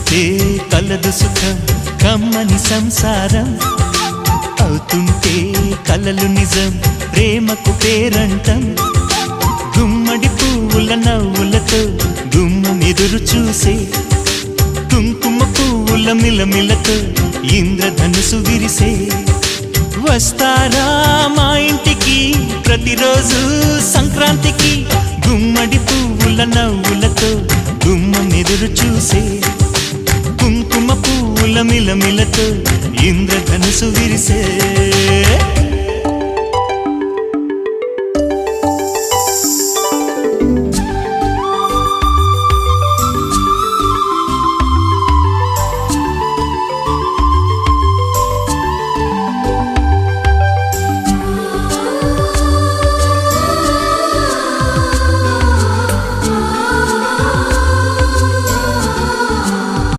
వస్తే కలదు సుఖం కమ్మని సంసారం అవుతుంటే కలలు నిజం ప్రేమకు పేరంటం గుమ్మడి పువ్వుల నవ్వులతో గుమ్మం ఎదురు చూసే కుంకుమ పువ్వుల మిలమిలతో ఇంద్రధనుసు విరిసే వస్తారా మా ఇంటికి ప్రతిరోజు సంక్రాంతికి గుమ్మడి పువ్వుల నవ్వులతో గుమ్మం ఎదురు చూసే కుంకుమ పువ్వుల మిలమిలతో ఇంద్రధనుసు విరిసే